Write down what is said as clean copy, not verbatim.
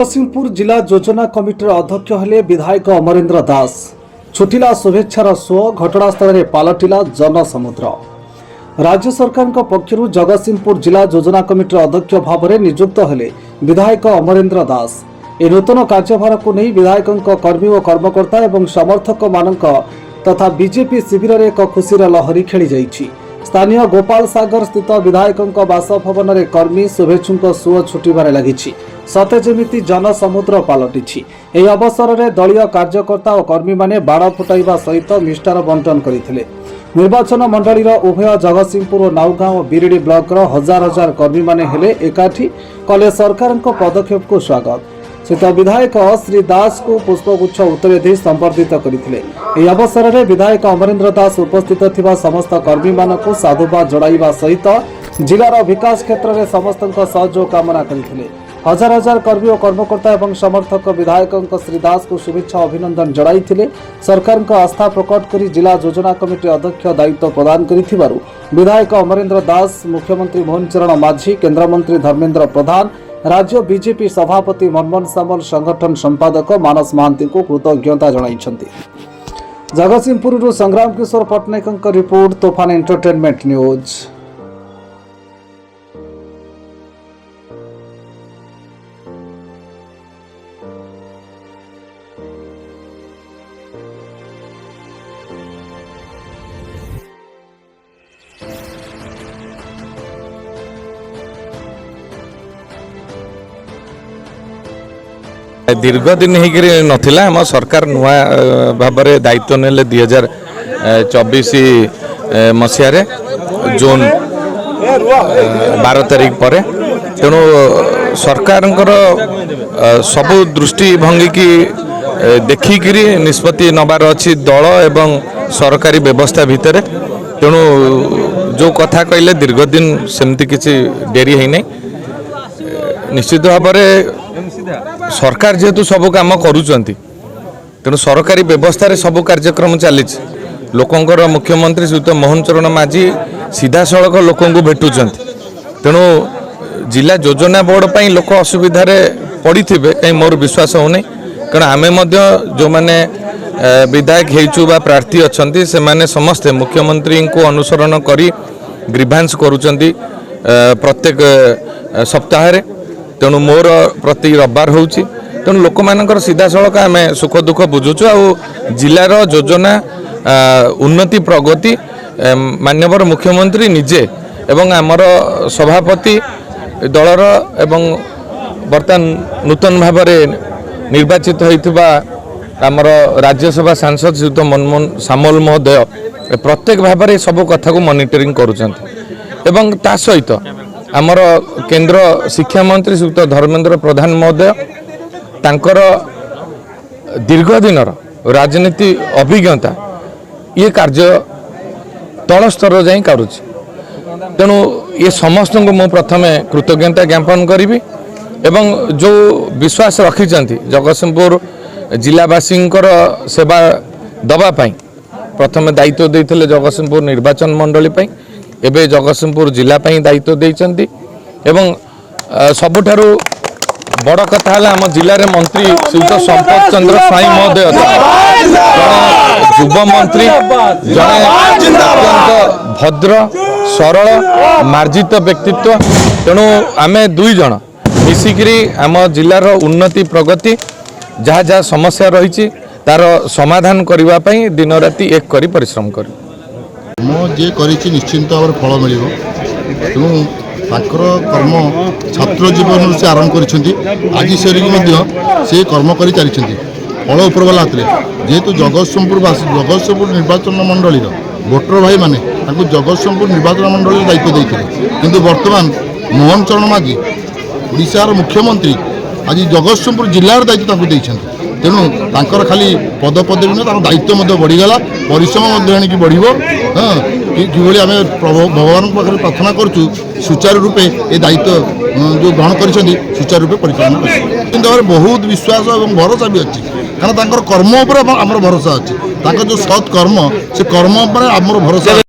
जगतसिंहपुर जिला योजना कमिटर अध्यक्ष हेले विधायक अमरेन्द्र दास। छुटिला शुभेच्छार सुओ घटनास्थल में पलटिला जनसमुद्र। राज्य सरकार पक्षर जगतसिंहपुर जिला योजना कमिटर अध्यक्ष भाव में नियुक्त हेले विधायक अमरेन्द्र दास। ए नूतन कार्यभार को नहीं विधायक कर्मी और कर्मकर्ता एवं समर्थक मानक तथा बीजेपी शिविर में एक खुशीर लहरी खेली जाइछि। स्थानीय गोपाल सागर स्थित विधायक बासभवन में कर्मी शुभेच्छुक सुओ छुटिबार लगी सते जेमिति जनसमुद्र पलटि। यह अवसर में दलीय कार्यकर्ता और कर्मी माने बाड़ फुटाइबा सहित मिष्टार बंटन करथिले। निर्वाचन मंडलीर उभय जगतसिंहपुर और नाउगाँ और बिरिडी ब्लॉक हजार हजार कर्मी माने हेले एकाठी कले सरकार पदक्षेप को स्वागत। स्थित विधायक श्री दास को पुष्पगुच्छ उत्तर दे संबर्धित करथिले। यह अवसर में विधायक अमरेन्द्र दास उपस्थित थिबा समस्त कर्मी मानक साधुवाद जणाइबा सहित जिलार विकास क्षेत्र में समस्त सहयोग कामना करथिले। हजार हजार कर्मी और कर्मकर्ता एवं समर्थक विधायक श्री दास को शुभेच्छा अभिनंदन जणाइथिले। सरकार को आस्था प्रकट करी जिला योजना कमिटी अध्यक्ष दायित्व प्रदान करिथिबारु विधायक अमरेन्द्र दास मुख्यमंत्री मोहन चरण माझी, केंद्र मंत्री धर्मेंद्र प्रधान, राज्य बीजेपी सभापति मनमोहन सामल, संगठन संपादक मानस महांती को कृतज्ञता जणाइछन्ति। जगतसिंहपुर संग्राम किशोर पट्टनायक रिपोर्ट, तोफान एंटरटेनमेंट न्यूज। दीर्घ दिन होता आम सरकार नुआ भाव में दायित्व नेले 2024 मसीह जून 12 तारीख पर। तेणु सरकार सबु दृष्टिभंगी की देखिक निष्पत्ति नबार अच्छी दल एवं सरकारी व्यवस्था भितर। तेणु जो कथा कहले दीर्घ दिन सेमती किसी डेरी है नहीं। निश्चित भाव में सरकार जेहेतु सब काम करुचंती तेणु सरकारी व्यवस्था रे सब कार्यक्रम चली। लोकंकर मुख्यमंत्री श्रीयुत मोहन चरण माझी सीधा सड़क लोक भेटुंट। तेणु जिला योजना बोर्ड पर लोक असुविधा पड़ी थे कहीं मोर विश्वास होनी। कारण आम जो मैंने विधायक होइचु बा प्रार्थी अच्छा से माने समस्ते मुख्यमंत्री को अनुसरण करी ग्रीभांस करुचंती प्रत्येक सप्ताह। तेणु मोर प्रति रविवार होची। तेणु लोक मानकर सीधा सड़क आम सुख दुख बुझुचु। आ जिलार योजना उन्नति प्रगति माननीय मुख्यमंत्री निजे एवं आमर सभापति दलर एवं बर्तमान नूतन भाव में निर्वाचित होइथिबा आमर राज्यसभा सांसद श्रीयुत मनमोहन सामल महोदय प्रत्येक भाव में सब कथा को मॉनिटरिंग करुचंती। एवं ता सहित आमर केंद्र शिक्षा मंत्री श्रीयुत धर्मेंद्र प्रधान महोदय तांकर दीर्घ दिन राजनीति अभिज्ञता ये कार्य तल स्तर जाई करुछि। तेणु ये समस्त को मु प्रथम कृतज्ञता ज्ञापन करी एवं जो विश्वास रखिचंती जगतसिंहपुर जिलावासी सेवा दवापाई प्रथम दायित्व देइथिले जगतसिंहपुर निर्वाचन मंडली एबे जगतसिंहपुर जिला दायित्व देइचंती। एवं सबुठारु बड़ कथा है आम जिले मंत्री श्रीयुत संपत चंद्र स्वाई महोदय युव मंत्री जड़े अत्यंत भद्र सरल मार्जित व्यक्तित्व। तेणु आम दुई जन मिसिकी आम जिलार उन्नति प्रगति जहाँ जहाँ समस्या रही तार समाधान करने दिन राति एक करी परिश्रम कर जे करी निश्चिंत भाव फल मिल। तेणु कर्म छात्र जीवन से आरंभ कर आज से कर्म कर चली फल उपरवाला हाथ में। जेहेतु जगतसिंहपुर निर्वाचन मंडली भोटर भाई मैंने जगतसिंहपुर निर्वाचन मंडली दायित्व देते किंतु वर्तमान मोहन चरण माझी ओडिशार मुख्यमंत्री आज जगतसिंहपुर जिलार दायित्व देते। तेणु तांकर खाली पदपदवी नुह दायित्व बढ़ीगला परिश्रम आणिक बढ़। हाँ कि आम भगवान पाखे प्रार्थना करूँ सुचारू रूपे ये दायित्व जो ग्रहण कर सुचारू रूपे परिचालन कर बहुत विश्वास और भरोसा भी अच्छी। कारण कर्म उपर आम भरोसा अच्छी। जो सत् कर्म से कर्म आम भरोसा।